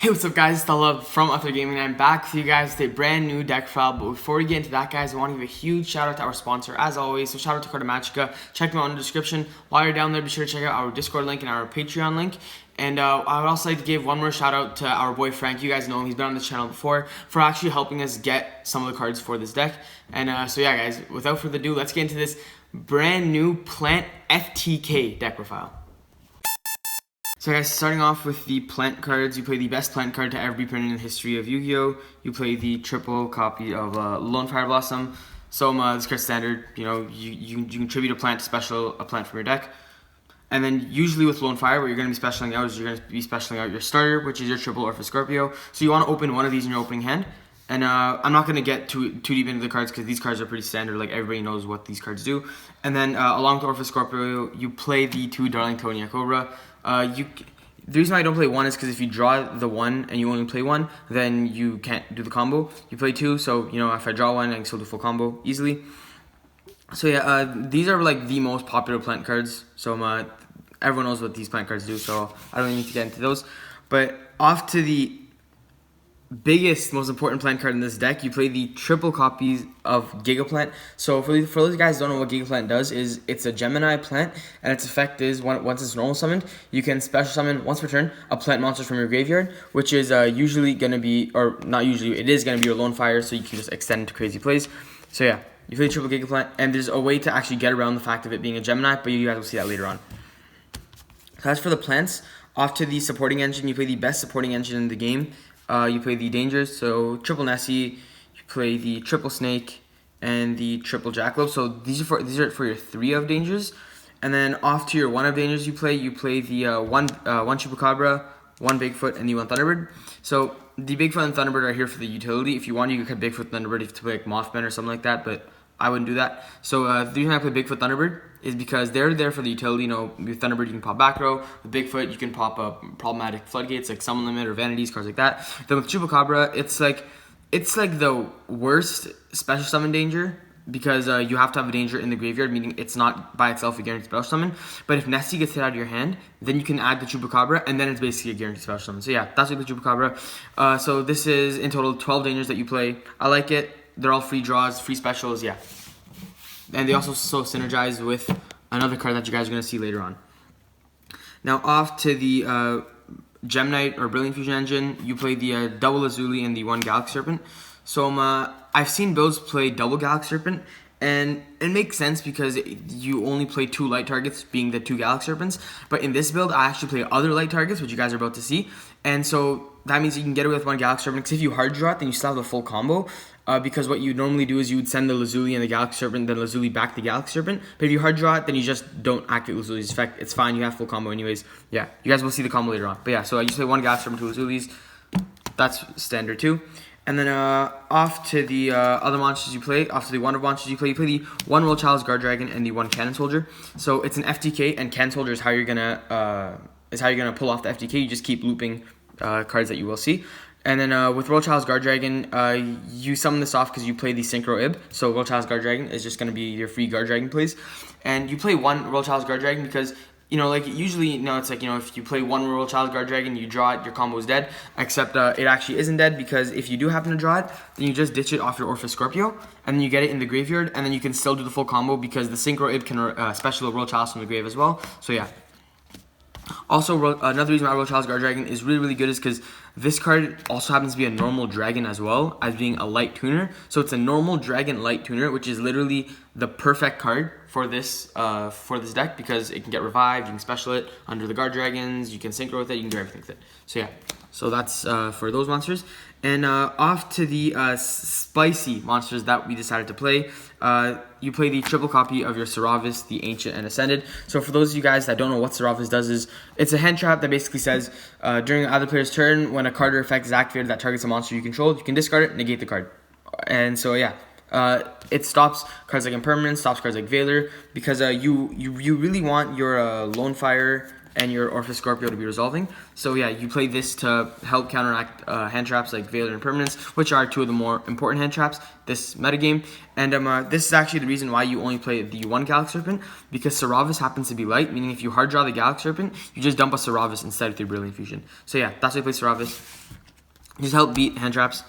Hey, what's up guys, Stella from Ather Gaming, and I'm back with you guys with a brand new deck file. But before we get into that, guys, I want to give a huge shout out to our sponsor as always. So shout out to Cartomagica. Check them out in the description. While you're down there, be sure to check out our Discord link and our Patreon link. And I would also like to give one more shout out to our boy Frank. You guys know him, he's been on this channel before, for actually helping us get some of the cards for this deck. And so yeah guys, without further ado, let's get into this brand new Plant FTK deck profile. So guys, starting off with the plant cards, you play the best plant card to ever be printed in the history of Yu-Gi-Oh! You play the triple copy of Lone Fire Blossom. So this card's standard, you can tribute a plant to special a plant from your deck. And then usually with Lone Fire, what you're going to be specialing out is you're going to be specialing out your starter, which is your triple Orphan Scorpio. So you want to open one of these in your opening hand. And I'm not going to get too deep into the cards because these cards are pretty standard, like everybody knows what these cards do. And then along with Orphan Scorpio, you play the two Darling Tonia Cobra. The reason why I don't play one is because if you draw the one and you only play one, then you can't do the combo. You play two, so if I draw one, I can still do full combo easily. So yeah, these are like the most popular plant cards. So everyone knows what these plant cards do, so I don't need to get into those. But off to the biggest, most important plant card in this deck, you play the triple copies of Gigaplant. So for those guys who don't know what Gigaplant does, is it's a Gemini plant, and its effect is once it's normal summoned, you can special summon once per turn a plant monster from your graveyard, which is usually going to be, or not usually, it is going to be your Lone Fire, so you can just extend into crazy plays. So yeah, you play triple Gigaplant, and there's a way to actually get around the fact of it being a Gemini, but you guys will see that later on. So as for the plants, off to the supporting engine, you play the best supporting engine in the game. You play the Dangers, so triple Nessie, you play the triple Snake, and the triple Jackalope. So these are for your 3 of Dangers. And then off to your 1 of Dangers, you play the one Chupacabra, 1 Bigfoot, and the 1 Thunderbird. So the Bigfoot and Thunderbird are here for the utility. If you want, you could cut Bigfoot Thunderbird to play like Mothman or something like that, but I wouldn't do that. So the reason I play Bigfoot Thunderbird is because they're there for the utility. With Thunderbird you can pop back row. With Bigfoot you can pop up problematic floodgates like Summon Limit or Vanities, cards like that. Then with Chupacabra, it's like the worst special summon danger because you have to have a danger in the graveyard, meaning it's not by itself a guaranteed special summon. But if Nessie gets hit out of your hand, then you can add the Chupacabra, and then it's basically a guaranteed special summon. So yeah, that's what the Chupacabra. So this is in total 12 dangers that you play. I like it. They're all free draws, free specials, yeah. And they also synergize with another card that you guys are going to see later on. Now off to the Gemnite or Brilliant Fusion Engine, you play the double Lazuli and the 1 Galaxy Serpent. So I've seen builds play double Galaxy Serpent, and it makes sense because you only play 2 light targets, being the 2 Galaxy Serpents. But in this build, I actually play other light targets, which you guys are about to see. And so that means you can get away with 1 Galaxy Serpent, because if you hard draw it, then you still have the full combo. Because what you normally do is you would send the Lazuli and the Galaxy Serpent, then Lazuli back the Galaxy Serpent. But if you hard draw it, then you just don't activate Lazuli's effect. It's fine, you have full combo anyways. Yeah, you guys will see the combo later on. But yeah, so I just play 1 Galaxy Serpent, 2 Lazulis. That's standard too. And then off to the other monsters you play, off to the Wonder monsters you play the 1 Royal Child's Guard Dragon and the 1 Cannon Soldier. So it's an FTK, and Cannon Soldier is how you're gonna pull off the FTK. You just keep looping cards that you will see. And then with Royal Child's Guard Dragon, you summon this off because you play the Synchro Ib. So Royal Child's Guard Dragon is just going to be your free Guard Dragon plays. And you play 1 Royal Child's Guard Dragon because, usually, it's like, if you play 1 Royal Child's Guard Dragon, you draw it, your combo is dead. Except it actually isn't dead, because if you do happen to draw it, then you just ditch it off your Orphan Scorpio, and then you get it in the graveyard, and then you can still do the full combo because the Synchro Ib can special Royal Child from the grave as well. So yeah. Also, another reason why Royal Child's Guard Dragon is really, really good is because this card also happens to be a normal dragon as well as being a light tuner. So it's a normal dragon light tuner, which is literally the perfect card for this deck, because it can get revived, you can special it under the Guard Dragons, you can synchro with it, you can do everything with it. So yeah, so that's for those monsters. And off to the spicy monsters that we decided to play. You play the triple copy of your Seravis, the Ancient and Ascended. So for those of you guys that don't know what Seravis does, is it's a hand trap that basically says during either player's turn, when a card or effect is activated that targets a monster you control, you can discard it, negate the card. And so yeah, it stops cards like Impermanence, stops cards like Veiler, because you really want your Lone Fire and your Orpheus Scorpio to be resolving. So yeah, you play this to help counteract hand traps like Veiler and Permanence, which are two of the more important hand traps this metagame. And this is actually the reason why you only play the one Galaxy Serpent, because Saravis happens to be light, meaning if you hard draw the Galaxy Serpent, you just dump a Saravis instead with your Brilliant Fusion. So yeah, that's why you play Saravis. Just help beat hand traps.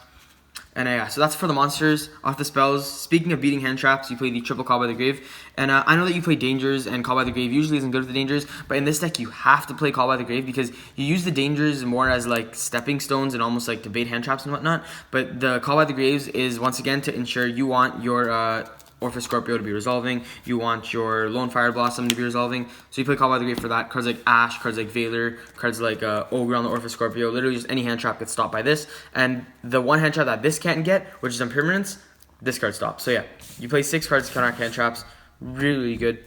And yeah, so that's for the monsters. Off the spells, speaking of beating hand traps, you play the triple Call by the Grave. And I know that you play Dangers, and Call by the Grave usually isn't good with the Dangers, but in this deck you have to play Call by the Grave because you use the Dangers more as like stepping stones and almost like to bait hand traps and whatnot. But the Call by the Graves is once again to ensure you want your Orpheus Scorpio to be resolving, you want your Lone Fire Blossom to be resolving, so you play Call by the Grave for that. Cards like Ash, cards like Veiler, cards like Ogre on the Orpheus Scorpio, literally just any hand trap gets stopped by this. And the one hand trap that this can't get, which is Impermanence, this card stops. So yeah, you play 6 cards to counteract hand traps, really good.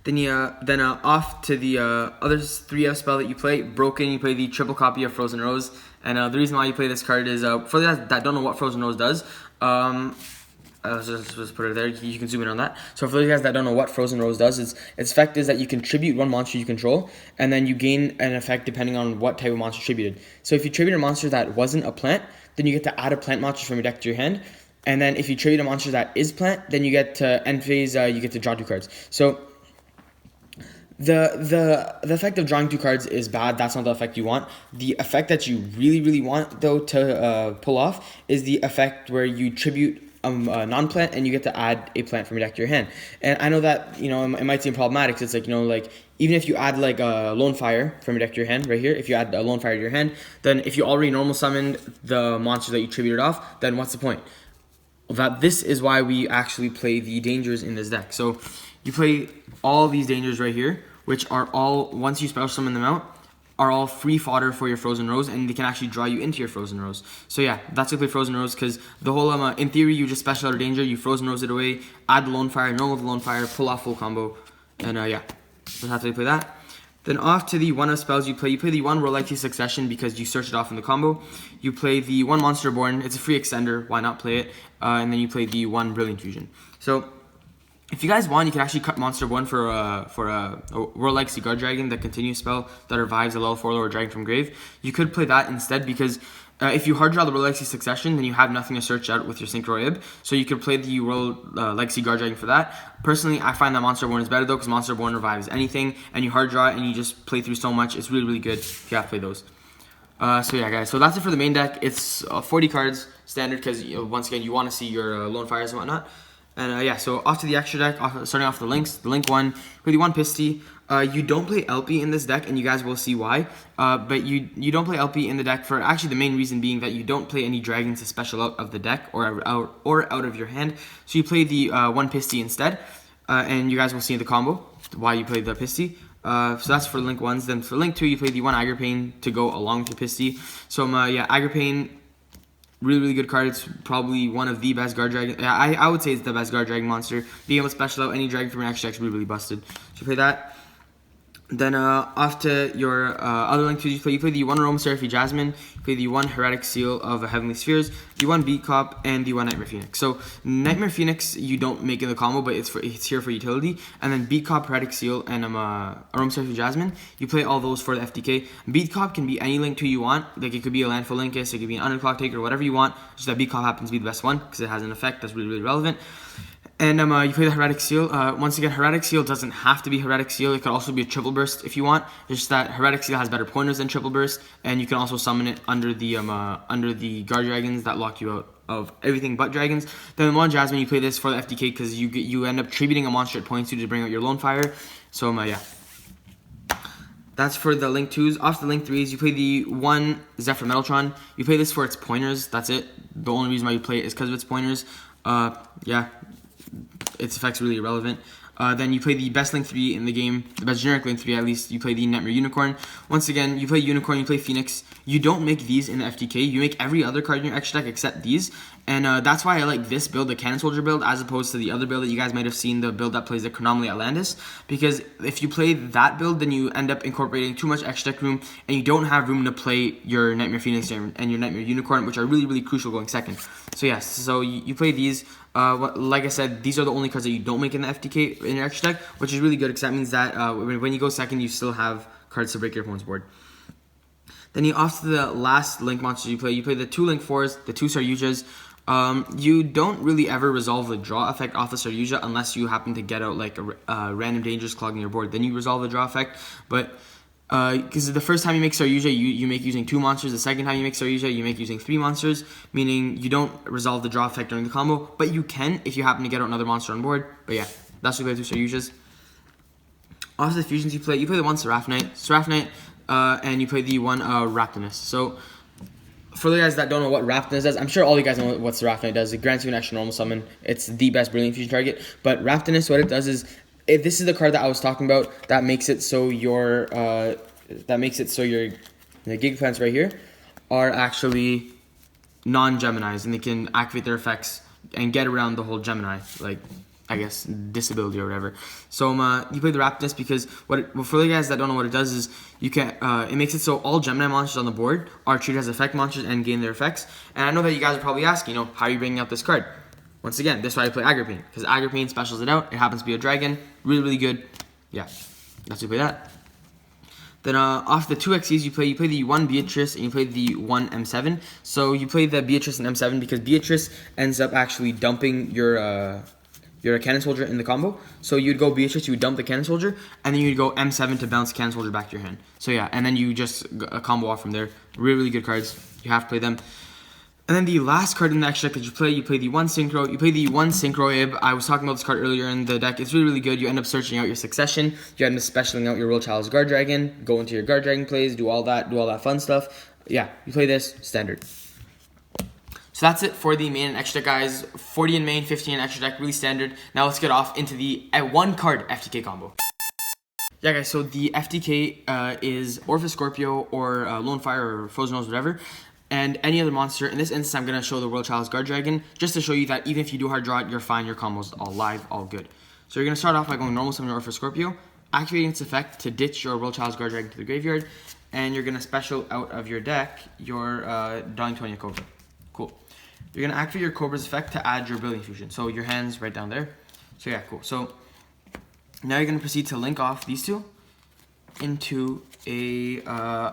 Then off to the other 3F spell that you play, Broken. You play the triple copy of Frozen Rose, and the reason why you play this card is for those that don't know what Frozen Rose does. Just put it there. You can zoom in on that. So for those guys that don't know what Frozen Rose does, its effect is that you contribute one monster you control, and then you gain an effect depending on what type of monster tributed. So if you tribute a monster that wasn't a plant, then you get to add a plant monster from your deck to your hand. And then if you tribute a monster that is plant, then you get to end phase. You get to draw 2 cards. So the effect of drawing 2 cards is bad. That's not the effect you want. The effect that you really want though to pull off is the effect where you tribute non-plant and you get to add a plant from your deck to your hand. And I know that, you know, it might seem problematic. It's like, you know, like even if you add like a Lone Fire from your deck to your hand right here, if you add a Lone Fire to your hand, then if you already normal summoned the monster that you tributed off, then what's the point? That this is why we actually play the Dangers in this deck. So you play all these Dangers right here, which are all, once you special summon them out, are all free fodder for your Frozen Rose, and they can actually draw you into your Frozen Rose. So yeah, that's why I play Frozen Rose, because the whole, in theory, you just special out a Danger, you Frozen Rose it away, add the Lone Fire, normal the Lone Fire, pull off full combo, and yeah, that's how you play that. Then off to the 1 spells you play the 1 Royalty Succession because you search it off in the combo. You play the 1 Monster Born, it's a free extender, why not play it? And then you play the 1 Brilliant Fusion. So if you guys want, you can actually cut Monster Born for a World Legacy Guard Dragon, the continuous spell that revives a level 4 lower dragon from grave. You could play that instead because if you hard draw the World Legacy Succession, then you have nothing to search out with your Synchro Ib. So you could play the World Legacy Guard Dragon for that. Personally, I find that Monster Born is better though, because Monster Born revives anything, and you hard draw it and you just play through so much. It's really good if you have to play those. So yeah, guys, so that's it for the main deck. It's 40 cards standard because once again, you want to see your Lone Fires and whatnot. And yeah, so off to the extra deck, starting off the links. The link 1, play the 1 Pisty. You don't play LP in this deck, and you guys will see why. But you don't play LP in the deck for actually the main reason being that you don't play any dragons to special out of the deck or out of your hand. So you play the 1 Pisty instead, and you guys will see in the combo why you play the Pisty. So that's for link 1s. Then for link 2, you play the 1 Agripane to go along with the Pisty. So yeah, Agripane, really good card. It's probably one of the best guard dragon. I would say it's the best guard dragon monster. Being able to special out any dragon from your extra deck is really busted. So you play that. Then off to your other link 2s, you play the 1 Rome Seraphy Jasmine, you play the 1 Heretic Seal of Heavenly Spheres, the 1 Beat Cop, and the 1 Nightmare Phoenix. So Nightmare Phoenix you don't make in the combo, but it's here for utility. And then Beat Cop, Heretic Seal, and Rome Seraphy Jasmine, you play all those for the FTK. Beat Cop can be any link 2 you want. Like it could be a Landfall Linkus, it could be an Underclock Taker, whatever you want. Just that Beat Cop happens to be the best one because it has an effect that's really relevant. And you play the Heretic Seal. Once again, Heretic Seal doesn't have to be Heretic Seal. It could also be a Triple Burst if you want. It's just that Heretic Seal has better pointers than Triple Burst, and you can also summon it under the Guard Dragons that lock you out of everything but dragons. Then the 1 Jasmine, you play this for the FTK because you end up tributing a monster at points 2 to bring out your Lone Fire. So yeah. That's for the link 2s. Off the link 3s, you play the 1 Zephyr Metaltron. You play this for its pointers. That's it. The only reason why you play it is because of its pointers. Yeah. Its effect's really irrelevant. Then you play the best link 3 in the game, the best generic link 3 at least. You play the Nightmare Unicorn. Once again, you play Unicorn, you play Phoenix. You don't make these in the FTK. You make every other card in your extra deck except these. And that's why I like this build, the Cannon Soldier build, as opposed to the other build that you guys might have seen, the build that plays the Chronomaly Atlantis. Because if you play that build, then you end up incorporating too much extra deck room, and you don't have room to play your Nightmare Phoenix and your Nightmare Unicorn, which are really, really crucial going second. So yes, so you play these. Like I said, these are the only cards that you don't make in the FTK in your extra deck, which is really good because that means that when you go second, you still have cards to break your opponent's board. Then you off to the last Link monsters you play. You play the 2 Link 4s, the 2 Saryujas. You don't really ever resolve the draw effect off the Saryuja unless you happen to get out like a random Dangerous clogging your board. Then you resolve the draw effect. But because the first time you make Saryuja, you make using 2 monsters. The second time you make Saryuja, you make using 3 monsters, meaning you don't resolve the draw effect during the combo. But you can if you happen to get out another monster on board. But yeah, that's what you play 2 Saryujas. Off the fusions you play the 1 Seraphite, and you play the 1 Raptinus. So for the guys that don't know what Raptinus does, I'm sure all you guys know what Seraphite does. It grants you an extra normal summon. It's the best Brilliant Fusion target. But Raptinus, what it does is, if this is the card that I was talking about that makes it so your the Giga Plants right here are actually non-Geminis, and they can activate their effects and get around the whole Gemini, like, I guess, disability or whatever. So you play the Raptinus because for the guys that don't know what it does is you can it makes it so all Gemini monsters on the board are treated as effect monsters and gain their effects. And I know that you guys are probably asking, how are you bringing out this card? Once again, this is why I play Agrippine, because Agrippine specials it out. It happens to be a dragon, really, really good. Yeah, that's why you play that. Then off the 2 XCs you play the 1 Beatrice and you play the 1 M7. So you play the Beatrice and M7 because Beatrice ends up actually dumping your Cannon Soldier in the combo. So you'd go Beatrice, you would dump the Cannon Soldier, and then you'd go M7 to bounce Cannon Soldier back to your hand. So yeah, and then you just combo off from there. Really, really good cards. You have to play them. And then the last card in the extra deck that you play the 1 Synchro. You play the 1 Synchro Ib. I was talking about this card earlier in the deck. It's really, really good. You end up searching out your Succession. You end up specialing out your Royal Child's Guard Dragon. Go into your Guard Dragon plays. Do all that fun stuff. Yeah, you play this standard. So that's it for the main and extra deck, guys. 40 in main, 50 in extra deck, really standard. Now let's get off into the 1 card FTK combo. Yeah, guys, so the FTK is Orpheus Scorpio or Lone Fire or Frozen Rose, whatever, and any other monster. In this instance, I'm going to show the Royal Child's Guard Dragon, just to show you that even if you do hard draw it, you're fine, your combo's all live, all good. So you're going to start off by going normal summon your Orpheus Scorpio, activating its effect to ditch your Royal Child's Guard Dragon to the graveyard, and you're going to special out of your deck your Darling Tonya Cobra. Cool. You're going to activate your Cobra's effect to add your Brilliant Fusion. So your hand's right down there. So yeah, cool. So now you're going to proceed to link off these two into a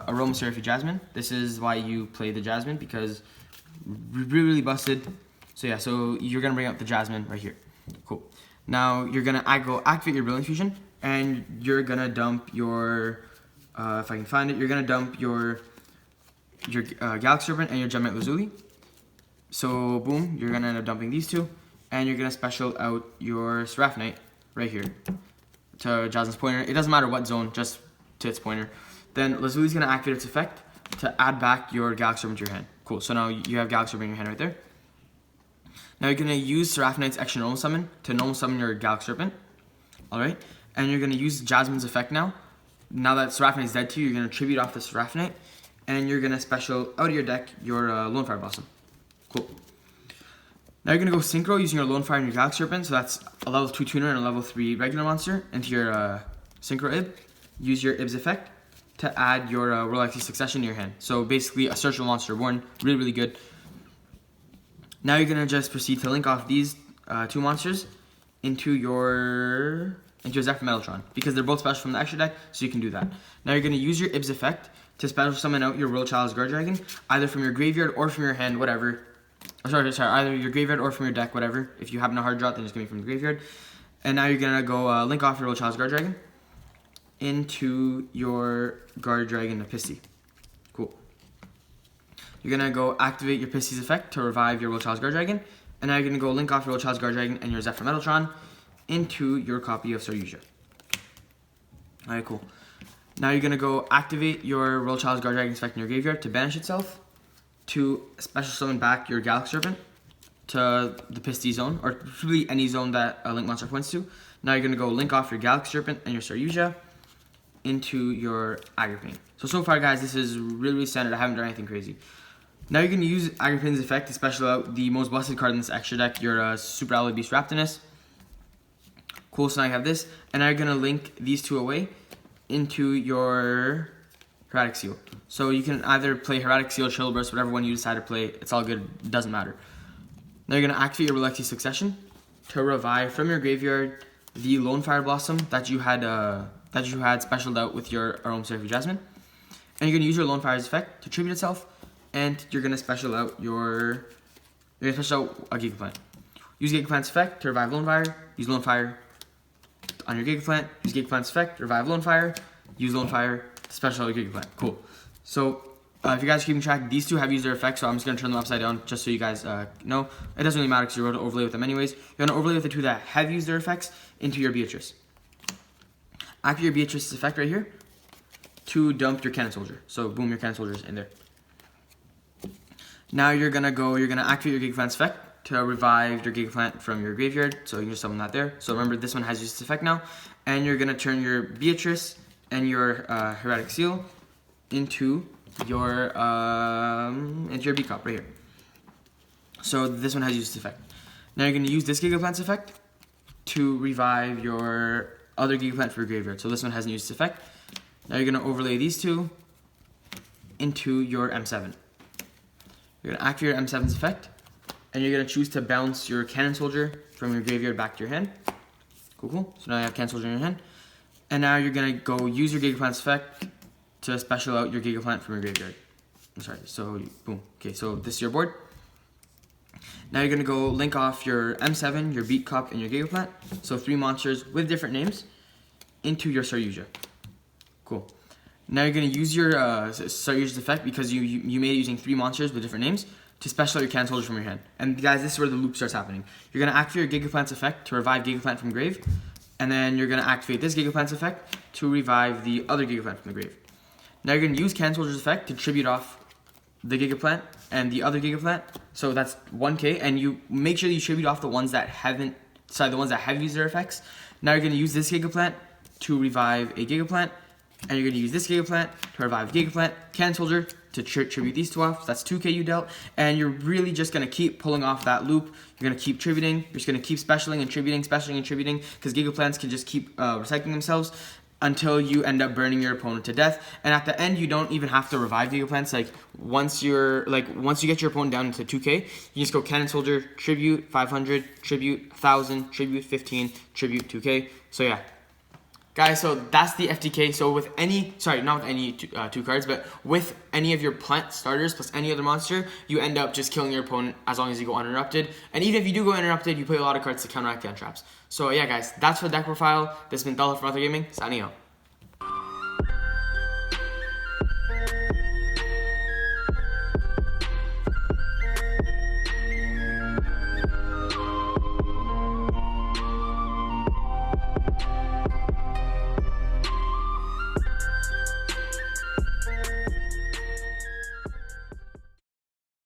Aroma Seraphie Jasmine. This is why you play the Jasmine, because really, really busted. So yeah, so you're going to bring up the Jasmine right here. Cool. Now you're going to go activate your Brilliant Fusion, and you're going to dump your, if I can find it, you're going to dump your Galaxy Serpent and your Gemite Lazuli. So boom, you're going to end up dumping these two, and you're going to special out your Seraphite right here to Jasmine's pointer. It doesn't matter what zone, just to its pointer. Then Lazuli's going to activate its effect to add back your Galaxy Serpent to your hand. Cool, so now you have Galaxy Serpent in your hand right there. Now you're going to use Seraphite's extra normal summon to normal summon your Galaxy Serpent. Alright, and you're going to use Jasmine's effect now. Now that Seraphite's dead to you, you're going to tribute off the Seraphite, and you're going to special out of your deck your Lone Fire Blossom. Cool. Now you're going to go Synchro using your Lone Fire and your Galaxy Serpent, so that's a level 2 tuner and a level 3 regular monster, into your Synchro Ib. Use your Ib's effect to add your Royal Xyz Succession to your hand. So basically a Searchable Monster Reborn, really, really good. Now you're going to just proceed to link off these 2 monsters into your Zephyr Metaltron, because they're both special from the extra deck, so you can do that. Now you're going to use your Ib's effect to special summon out your Royal Child's Guard Dragon, either from your graveyard or from your hand, whatever. Sorry, either your graveyard or from your deck, whatever. If you happen to hard draw it, then it's going to be from the graveyard. And now you're going to go link off your Royal Child's Guard Dragon into your Guard Dragon Episty. Cool. You're going to go activate your Pisty's effect to revive your Royal Child's Guard Dragon. And now you're going to go link off your Royal Child's Guard Dragon and your Zephyr Metaltron into your copy of Saryuja. Alright, cool. Now you're going to go activate your Royal Child's Guard Dragon effect in your graveyard to banish itself, to special summon back your Galaxy Serpent to the Pisty zone, or really any zone that a Link monster points to. Now you're going to go link off your Galaxy Serpent and your Saryuja into your Agrippine. So far guys, this is really, really standard. I haven't done anything crazy. Now you're going to use Agripin's effect to special out the most busted card in this extra deck, your Super Alloy Beast Raptinus. Cool, so now you have this. And now you're going to link these two away into your Hermetic Seal. So you can either play Hermetic Seal, Chill Burst, whatever one you decide to play. It's all good, it doesn't matter. Now you're going to activate your Relucti Succession to revive from your graveyard the Lone Fire Blossom that you had specialed out with your Aromatherapy Jasmine. And you're going to use your Lone Fire's effect to tribute itself. And you're going to special out a Giga Plant. Use Giga Plant's effect to revive Lone Fire. Use Lone Fire on your Giga Plant. Use Giga Plant's effect to revive Lone Fire. Use Lone Fire to special out your Giga Plant. Cool. So if you guys are keeping track, these two have used their effects, so I'm just going to turn them upside down just so you guys know. It doesn't really matter because you're going to overlay with them anyways. You're going to overlay with the two that have used their effects into your Beatrice. Activate your Beatrice's effect right here to dump your Cannon Soldier. So boom, your Cannon Soldier's in there. Now you're gonna activate your Giga Plant's effect to revive your Giga Plant from your graveyard. So you can just summon that there. So remember, this one has used its effect now. And you're gonna turn your Beatrice and your Hermetic Seal into your B cup right here. So this one has used its effect. Now you're gonna use this Giga Plant's effect to revive your other Giga Plant for your graveyard. So this one hasn't used its effect. Now you're gonna overlay these two into your M7. You're going to activate your M7's effect, and you're going to choose to bounce your Cannon Soldier from your graveyard back to your hand. Cool. So now you have Cannon Soldier in your hand. And now you're going to go use your Giga Plant's effect to special out your Giga Plant from your graveyard. I'm sorry, so boom. Okay, so this is your board. Now you're going to go link off your M7, your Beat Cup, and your Giga Plant. So 3 monsters with different names into your Saryuja. Cool. Now you're going to use your Saryuja's effect because you made it using 3 monsters with different names to special out your Cannon Soldier from your hand. And guys, this is where the loop starts happening. You're going to activate your Giga Plant's effect to revive Giga Plant from grave. And then you're going to activate this Giga Plant's effect to revive the other Giga Plant from the grave. Now you're going to use Cannon Soldier's effect to tribute off the Giga Plant and the other Giga Plant. So that's 1k. And you make sure that you tribute off the ones that have used their effects. Now you're going to use this Giga Plant to revive a Giga Plant. And you're going to use this Giga Plant to revive Giga Plant, Cannon Soldier to tribute these two off. So that's 2k you dealt. And you're really just going to keep pulling off that loop. You're going to keep tributing. You're just going to keep specialing and tributing, because Giga Plants can just keep recycling themselves until you end up burning your opponent to death. And at the end, you don't even have to revive Giga Plants. Once you get your opponent down into 2k, you just go Cannon Soldier, tribute 500, tribute 1000, tribute 15, tribute 2k. So yeah. Guys, so that's the FTK. So with not with any two cards, but with any of your plant starters plus any other monster, you end up just killing your opponent as long as you go uninterrupted. And even if you do go uninterrupted, you play a lot of cards to counteract the untraps. So yeah, guys, that's for deck profile. This has been Thala from Ather Gaming, signing out.